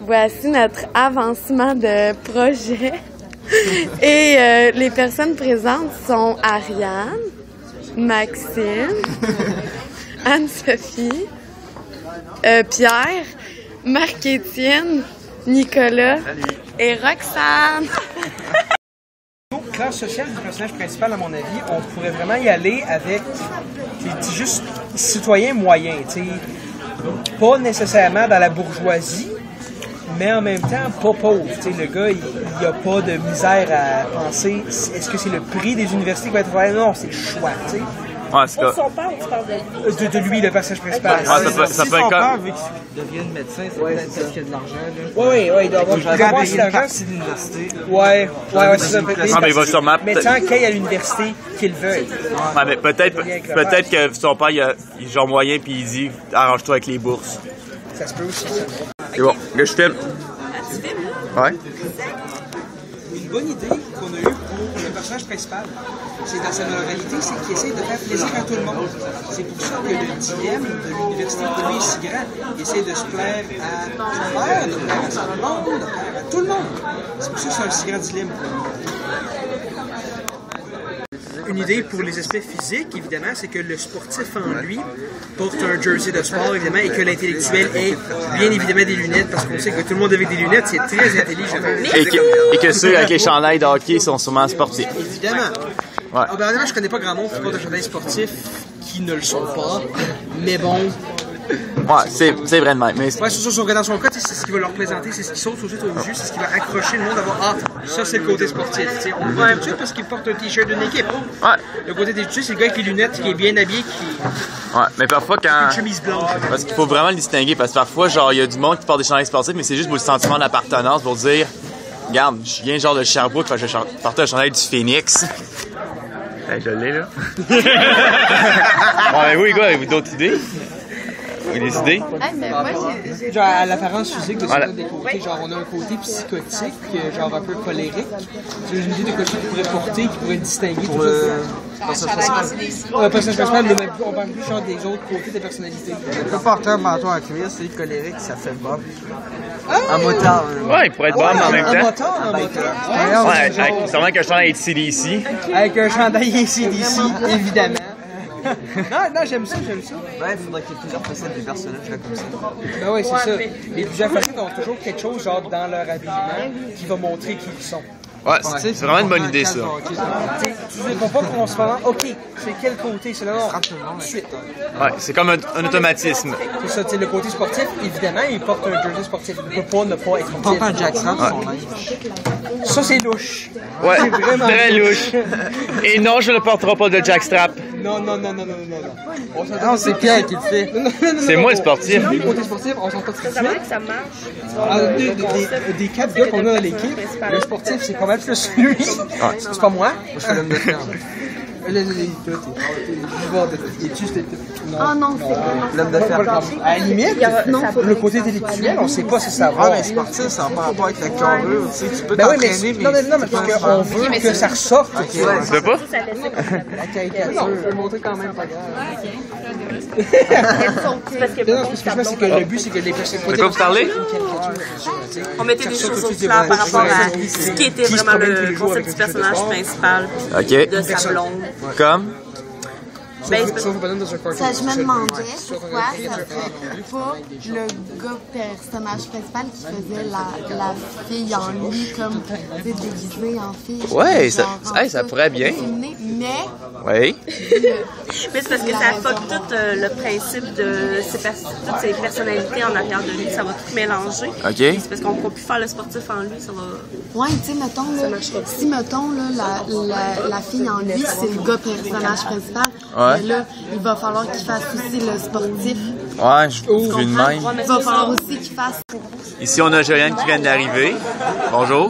Voici notre avancement de projet. Et les personnes présentes sont Ariane, Maxime, Anne-Sophie, Pierre, Marc-Étienne, Nicolas et Roxane. Classe sociale du personnage principal, à mon avis, on pourrait vraiment y aller avec juste citoyens moyens, tu sais, pas nécessairement dans la bourgeoisie, mais en même temps pas pauvre. Tu sais, le gars, il a pas de misère à penser, est-ce que c'est le prix des universités qui va être vrai? Non, c'est le choix, tu sais. Ouais, c'est ça. Son père, tu parles De lui, le personnage principal. Ça peut être son père, comme... vu qu'il devienne médecin, c'est peut-être parce qu'il y a de l'argent. Oui, il doit avoir de l'argent. partie de l'université. Ouais, c'est ça. Ah, mais il va sûrement... Mais tant qu'il y à l'université qu'il veuille. Ouais, mais peut-être que son père, il est genre moyen, puis il dit « Arrange-toi avec les bourses ». Ça se peut aussi. C'est bon, là, je filme. Ouais. Une bonne idée qu'on a eue pour le personnage principal, c'est dans sa moralité, c'est qu'il essaie de faire plaisir à tout le monde. C'est pour ça que le dilemme de l'université, pour lui, est si grand. Il essaie de se plaire à son père, de plaire à son monde, de plaire à tout le monde. C'est pour ça que c'est un si grand dilemme pour lui. Une idée pour les aspects physiques, évidemment, c'est que le sportif en lui porte un jersey de sport, évidemment, et que l'intellectuel ait bien évidemment des lunettes, parce qu'on sait que tout le monde avec des lunettes, c'est très intelligent. Et que ceux avec les chandails de hockey sont sûrement sportifs. Évidemment. Ouais. Ah, ben, honnêtement, je connais pas grand monde qui porte un chandail sportif qui ne le sont pas, mais bon... Ouais, c'est vrai de même. Mais... Ouais, sauf que dans son cas, c'est ce qui va leur présenter, c'est ce qui saute au juste au jus, c'est ce qui va accrocher le monde à voir, ah, ça c'est le côté sportif. T'sais, on le voit un petit peu parce qu'il porte un t-shirt d'une équipe. Ouais. Le côté des c'est le gars avec les lunettes qui est bien habillé, qui Ouais, mais parfois quand... une chemise blanche. Parce qu'il faut vraiment le distinguer, parce que parfois, genre, il y a du monde qui porte des chandails sportifs, mais c'est juste pour le sentiment d'appartenance, pour dire, regarde, je viens genre de Sherbrooke, je porte un chandail du Phoenix. Ben, je l'ai, là. Bon, ben, vous, les gars, avez-vous d'autres idées? Vous avez des idées? Mais moi, j'ai Genre à l'apparence physique de Voilà. des côtés, genre on a un côté psychotique, genre un peu colérique. C'est une idée de quoi tu pourrais porter, qui pourrait distinguer tout ça. Personnage principal, mais même plus, on parle plus genre des autres côtés de personnalité. Le porteur manteau en cuir, c'est colérique, ça fait Bob. Un motard. Ouais, il pourrait être bon en même Un temps. moteur. Ouais, sûrement avec un chandail ACDC. Avec un chandail ici, évidemment. Non, j'aime ça. Ouais, il faudrait qu'il y ait plusieurs facettes du personnage là comme ça. Ben oui, c'est ça. Les plusieurs facettes ont toujours quelque chose genre dans leur habillement qui va montrer qui ils sont. Ouais, c'est vraiment une bonne idée, ça. Tu ne pas qu'on se rend, ok, c'est quel côté, c'est là, non, suite. Ouais, c'est comme un automatisme. C'est ça, tu sais, le côté sportif, évidemment, il porte un jersey sportif. Il ne peut pas ne pas être Porte un jackstrap sur son linge. Ça, c'est louche. Ouais, C'est vraiment très louche. Et non, je ne porterai pas de jackstrap. Non. Non, c'est Pierre qui le fait. C'est moi le sportif. Le côté sportif, on s'entend tout de Ça va suite. que ça marche. Ah, des 4 gars qu'on a dans l'équipe, le sportif, c'est pas mal plus lui. C'est pas moi. Je fais l'homme de fer. Ah non, c'est pas. L'homme de fer. À la limite, le côté intellectuel, on sait pas si ça va. Ah, mais sportif, ça n'a pas rapport avec la carrure. Tu sais, tu peux Ben oui, mais t'entraîner, non, mais parce qu'on veut que ça ressorte. Tu veux pas? Ça laisse La caricature. je peux le montrer quand même pas grave. c'est parce que Non, ce que je pense, c'est que le but, c'est que les personnes. De quoi vous parlez? On mettait des choses au clair par rapport à ce qui était vraiment le concept du personnage principal, Ok. de sa blonde. Comme? Ben, Ça, je me demandais pourquoi ça serait pas le gars personnage principal qui faisait la fille en lui, comme déguisée en fille. Ouais, genre, ça pourrait bien. Mais Oui. mais c'est parce que ça fuck tout le principe de toutes ces personnalités en arrière de lui, ça va tout mélanger. Ok. C'est parce qu'on ne pourra plus faire le sportif en lui, ça va... ouais, tu sais, mettons, là, si mettons là, la fille en lui, c'est le gars personnage principal, Ouais. mais là, il va falloir qu'il fasse aussi le sportif. Ouais, je vu de même. Il va falloir aussi qu'il fasse. Ici, on a Joanne qui vient d'arriver. Bonjour.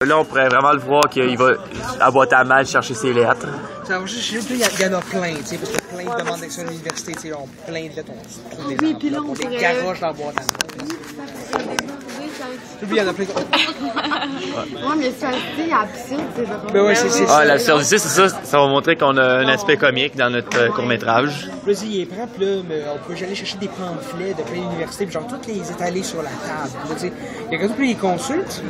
Là, on pourrait vraiment le voir qu'il va à boîte à mal chercher ses lettres. Il y en a plein, tu sais, parce que plein de demandes d'action à l'université, tu sais, on plein de lettres, on trouve des Oui, puis là, on les pourrait- garoches dans la boîte à mal. Lui, il y en a plein. Ouais, mais c'est assez absurde, c'est drôle. Ben ouais, c'est Ah, l'absurdité, c'est ça. Ça va montrer qu'on a un aspect comique dans notre court-métrage. Là, il est prêt, puis là, on peut aller chercher des pamphlets de plein d'universités, puis genre, toutes les étaler sur la table. Là, il y a quelqu'un qui les consulte,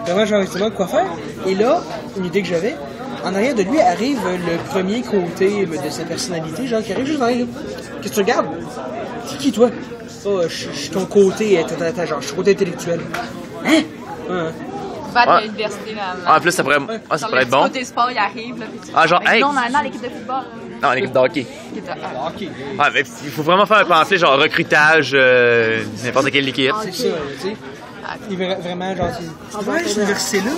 vraiment, genre, justement, quoi faire. Et là, une idée que j'avais, en arrière de lui arrive le premier côté de sa personnalité, genre, qui arrive juste derrière, là. Qu'est-ce que tu regardes? C'est qui, toi? Oh, je suis ton côté, genre, je suis côté intellectuel. Hein? Va à l'université, là. Ah, en plus, ça pourrait être bon. Côté sport, il arrive, là. Ah, genre, hey! Non, dans l'équipe de football. Non, l'équipe de hockey. Ok. Ah, mais il faut vraiment faire un pamphlet, genre recrutage, n'importe quelle équipe. C'est ça, tu sais. Il est vraiment genre, tu vois, cette université-là?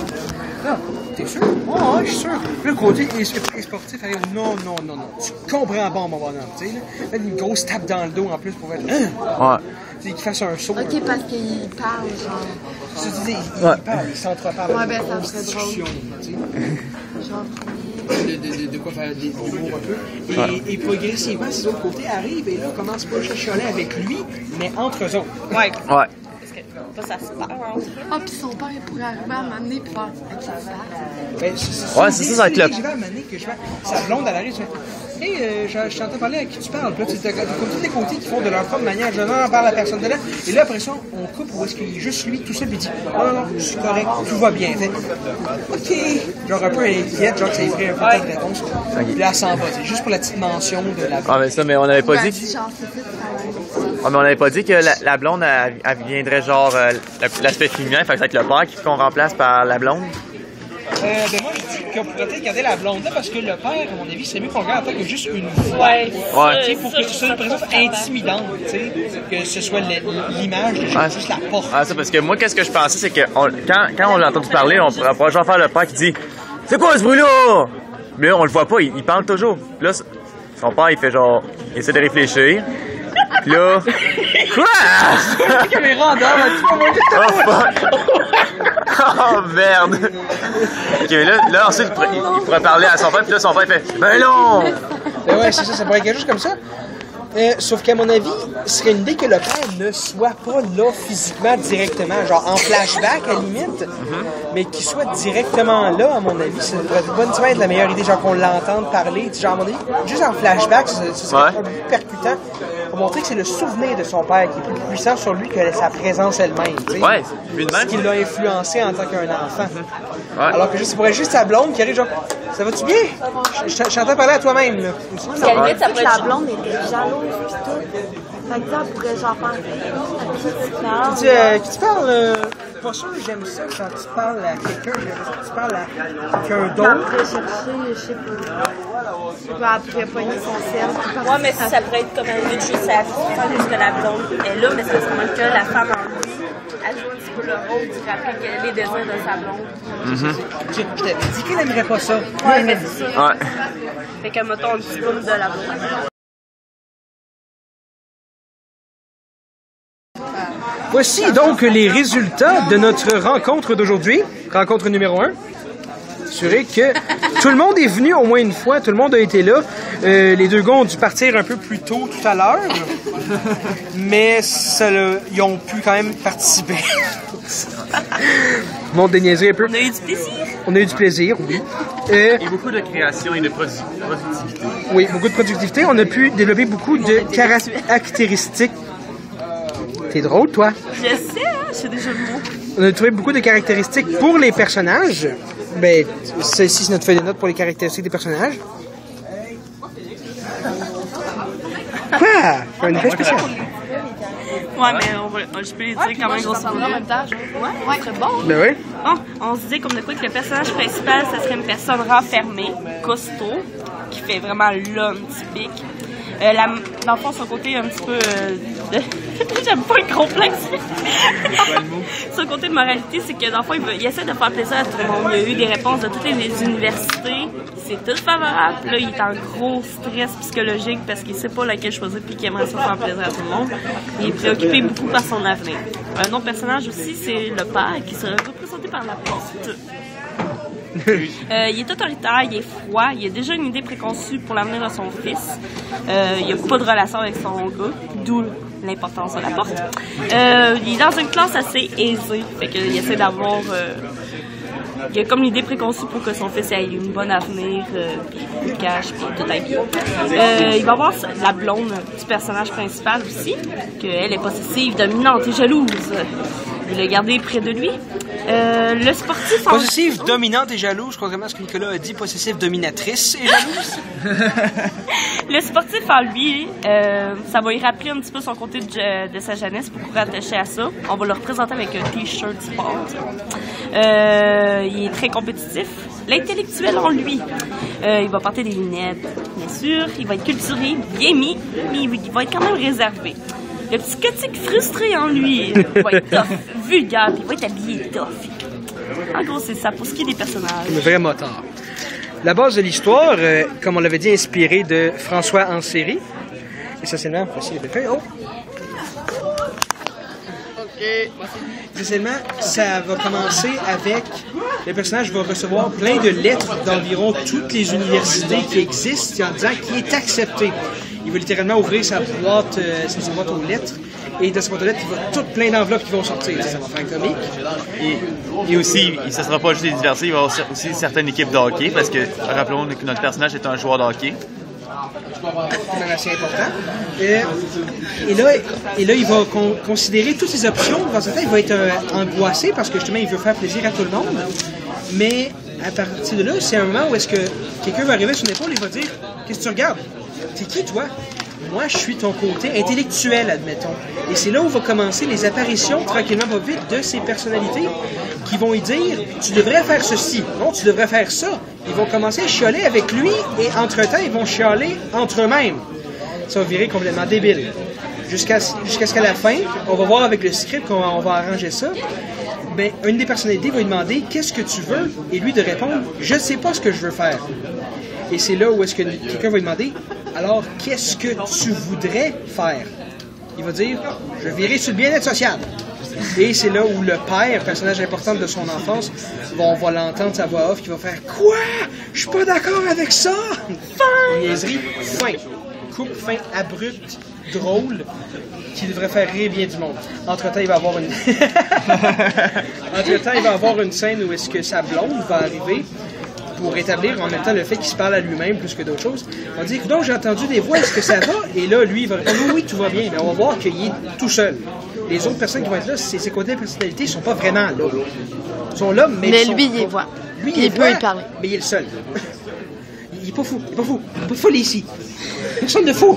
Ah, t'es sûr? Oh, ouais, je suis sûr. Le côté sportif, elle dit non. Tu comprends pas, mon bonhomme, tu sais, là. Mettre une grosse tape dans le dos en plus pour faire. Ouais. Tu sais, qu'il fasse un saut. Ok, parce qu'il parle, genre. Ça, tu dis, il parle, il s'entreparle. Ouais, ben, ça serait drôle. Tu sais. Genre. De quoi faire des humour un peu. Et progressivement, ces autres côtés arrivent et là, commencent pas à chialer avec lui, mais entre eux autres. Ouais. Ouais. Parce que ça se parle entre eux. Ah, puis son père, il pourrait arriver à m'amener puis faire. Ok, ça. Ben, Ouais, c'est ça, ça va être le. Je vais amener que je vais. Sa blonde, elle arrive, je fais. Hey, je t'entends parler à qui tu parles. Puis là, tu comme tous les côtés qui font de leur propre manière. Je n'en parle à personne de là. Et là, après ça, on coupe où est-ce qu'il est juste lui, tout seul, puis il dit non, je suis correct, tout va bien. Fait, ok. Genre un peu inquiète, genre que ça ferait un peu de réponse. Puis là, elle s'en va. C'est juste pour la petite mention de la. Ah, mais ça, mais on avait pas dit. Genre, c'est ça. Ah, mais on avait pas dit que la blonde, elle viendrait genre l'aspect féminin, fait que ça va être le père qu'on remplace par la blonde. Ben moi, je dis qu'on pourrait peut-être garder la blonde là parce que le père, à mon avis, c'est mieux qu'on regarde en tant que juste une voix. Ouais. Tu sais, pour que ce soit une présence intimidante, tu sais, que ce soit l'image de juste la porte. Ah, ça, parce que moi, qu'est-ce que je pensais, c'est que quand on l'a entendu parler, on pourrait genre faire le père qui dit c'est quoi ce bruit-là? Mais là, on le voit pas, il parle toujours. Puis là, son père, il fait genre, il essaie de réfléchir. Puis là, quoi? La caméra en dehors, Oh fuck! Oh merde! Ok, mais là ensuite, il pourrait parler à son père, puis là, son père, il fait ben non! Ben ouais, c'est ça, ça pourrait être quelque chose comme ça. Sauf qu'à mon avis, ce serait une idée que le père ne soit pas là physiquement, directement, genre en flashback à la limite, mais qu'il soit directement là, à mon avis. Ça pourrait pas être la meilleure idée, genre qu'on l'entende parler. Genre, à mon avis, juste en flashback, ça serait un peu plus percutant pour montrer que c'est le souvenir de son père qui est plus puissant sur lui que sa présence elle-même. Ouais, puis de même. Ce qui l'a influencé en tant qu'un enfant. Ouais. Alors que ça pourrait être juste sa blonde qui arrive genre, ça va-tu bien? Je t'entends parler à toi-même, là. Parce qu'à la limite, ça pourrait La être. blonde était jalouse pis tout. Fait que ça, elle pourrait genre faire. Qui tu parles, pas sûr, j'aime ça quand tu parles à quelqu'un, j'ai l'impression que tu parles à quelqu'un Elle d'autre. pourrait chercher, je sais pas. Elle pourrait pogner son cerf. Ouais, mais ça pourrait être comme un but juste à faire juste que la blonde est là, mais c'est vraiment que la femme en lui, elle joue un petit peu le rôle du rappeler les désirs de sa blonde. Je t'avais dit qu'elle aimerait pas ça. Ouais, mais c'est ça. Ouais. Fait que, mettons, un petit boom de la blonde. Voici donc les résultats de notre rencontre d'aujourd'hui, rencontre numéro 1. Assuré que tout le monde est venu au moins une fois, tout le monde a été là. Les deux gars ont dû partir un peu plus tôt tout à l'heure, mais ils ont pu quand même participer. Monde de niaiserie un peu. On a eu du plaisir. On a eu du plaisir, oui. Et beaucoup de création et de productivité. Oui, beaucoup de productivité. On a pu développer beaucoup de caractéristiques. T'es drôle, toi. Je sais, hein, j'ai déjà le mot. On a trouvé beaucoup de caractéristiques pour les personnages. Ben, celle-ci, c'est notre feuille de notes pour les caractéristiques des personnages. Quoi? Un effet spécial. Ouais, mais je peux les dire quand même grosso modo. Ouais, très bon. Ben oui. Bon, on se disait comme de quoi que le personnage principal, ça serait une personne renfermée, costaud, qui fait vraiment l'homme typique. Dans le fond, son côté un petit peu j'aime pas le complexe. Son côté de moralité, c'est que dans le fond, il essaie de faire plaisir à tout le monde. Il a eu des réponses de toutes les universités. C'est tout favorable. Là, il est en gros stress psychologique parce qu'il sait pas laquelle choisir puis qu'il aimerait ça faire plaisir à tout le monde. Il est préoccupé beaucoup par son avenir. Un autre personnage aussi, c'est le père qui sera représenté par la porte. Il est autoritaire, il est froid, il a déjà une idée préconçue pour l'avenir de son fils. Il n'a pas de relation avec son gars, d'où l'importance de la porte. Il est dans une classe assez aisée, fait qu'il essaie d'avoir... il a comme l'idée préconçue pour que son fils ait une bonne avenir, puis le cash, puis tout aille bien. Il va avoir la blonde du personnage principal aussi, qu'elle est possessive, dominante et jalouse. Il l'a gardée près de lui. Le sportif... Possessive, dominante et jalouse, contrairement à ce que Nicolas a dit, possessive, dominatrice et jalouse. Le sportif en lui, ça va y rappeler un petit peu son côté de sa jeunesse, beaucoup rattaché à ça. On va le représenter avec un t-shirt sport. Il est très compétitif. L'intellectuel en lui, il va porter des lunettes, bien sûr. Il va être culturé, bien mis, mais il va être quand même réservé. Le petit cotique frustré en lui, il va être tough, vulgaire, puis il va être habillé tough. En gros, c'est ça pour ce qui est des personnages. Le vrai motard. La base de l'histoire, comme on l'avait dit, inspirée de François Anséry. Essentiellement, voici les feuilles. Oh! Essentiellement, ça va commencer avec... Le personnage va recevoir plein de lettres d'environ toutes les universités qui existent en disant qu'il est accepté. Il va littéralement ouvrir sa boîte aux lettres. Et dans sa boîte aux lettres, il va tout plein d'enveloppes qui vont sortir. Ça va faire comique. Et aussi, ça ne sera pas juste des diversités, il va y avoir aussi certaines équipes de hockey, parce que, rappelons que notre personnage est un joueur de hockey. C'est assez important. Et là, il va considérer toutes ses options. Dans sa tête, il va être angoissé parce que justement, il veut faire plaisir à tout le monde. Mais à partir de là, c'est un moment où est-ce que quelqu'un va arriver sur son épaule et va dire « Qu'est-ce que tu regardes? T'es qui, toi? » Moi, je suis ton côté intellectuel, admettons. Et c'est là où vont commencer les apparitions, tranquillement, pas vite, de ces personnalités qui vont lui dire « Tu devrais faire ceci. Non, tu devrais faire ça. » Ils vont commencer à chialer avec lui et entre-temps, ils vont chialer entre eux-mêmes. Ça va virer complètement débile. Jusqu'à ce qu'à la fin, on va voir avec le script qu'on va arranger ça. Ben, une des personnalités va lui demander « Qu'est-ce que tu veux? » Et lui de répondre « Je ne sais pas ce que je veux faire. » Et c'est là où est-ce que quelqu'un va lui demander « Alors, qu'est-ce que tu voudrais faire? » Il va dire « Je virais sur le bien-être social. » Et c'est là où le père, personnage important de son enfance, on va l'entendre sa voix off qui va faire « Quoi? Je suis pas d'accord avec ça! » Fin! Niaiserie, fin. Coupe fin abrupte, drôle, qui devrait faire rire bien du monde. Entre-temps, il va avoir une... Entre-temps, il va avoir une scène où est-ce que sa blonde va arriver pour rétablir en même temps le fait qu'il se parle à lui-même plus que d'autres choses. On va dire, donc j'ai entendu des voix, est-ce que ça va? Et là, lui, il va répondre, oui, tout va bien. Mais on va voir qu'il est tout seul. Les autres personnes qui vont être là, ses côtés de personnalité, ne sont pas vraiment là. Ils sont là, mais lui, il les voit. Lui, il peut y parler. Mais il est le seul. Il est pas fou. Il est pas fou. Il est pas fou ici. Personne de fou.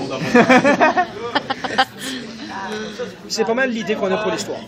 C'est pas mal l'idée qu'on a pour l'histoire.